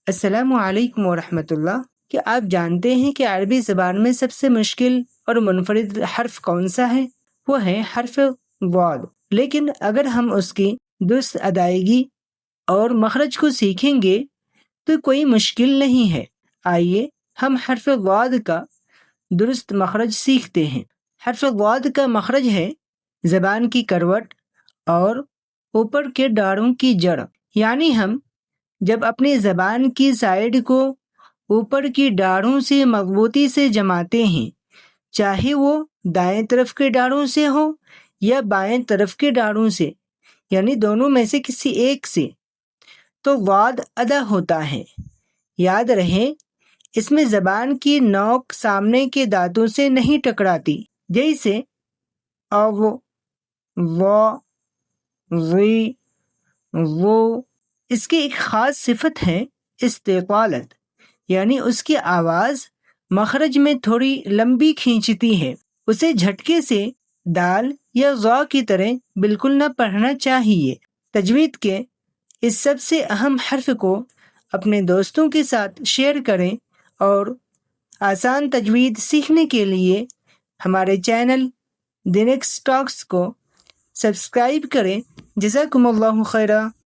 السلام علیکم ورحمۃ اللہ۔ کیا آپ جانتے ہیں کہ عربی زبان میں سب سے مشکل اور منفرد حرف کون سا ہے؟ وہ ہے حرف ضاد۔ لیکن اگر ہم اس کی درست ادائیگی اور مخرج کو سیکھیں گے تو کوئی مشکل نہیں ہے۔ آئیے ہم حرف ضاد کا درست مخرج سیکھتے ہیں۔ حرف ضاد کا مخرج ہے زبان کی کروٹ اور اوپر کے دانتوں کی جڑ۔ یعنی ہم جب اپنی زبان کی سائیڈ کو اوپر کی داڑھوں سے مضبوطی سے جماتے ہیں، چاہے وہ دائیں طرف کے داڑھوں سے ہو یا بائیں طرف کے داڑھوں سے، یعنی دونوں میں سے کسی ایک سے، تو ضاد ادا ہوتا ہے۔ یاد رہے اس میں زبان کی نوک سامنے کے دانتوں سے نہیں ٹکراتی، جیسے او، و، ضی، ضو۔ اس کی ایک خاص صفت ہے استطالت، یعنی اس کی آواز مخرج میں تھوڑی لمبی کھینچتی ہے۔ اسے جھٹکے سے دال یا ضا کی طرح بالکل نہ پڑھنا چاہیے۔ تجوید کے اس سب سے اہم حرف کو اپنے دوستوں کے ساتھ شیئر کریں اور آسان تجوید سیکھنے کے لیے ہمارے چینل دی نیکسٹ ٹاکس کو سبسکرائب کریں۔ جزاکم اللہ خیرا۔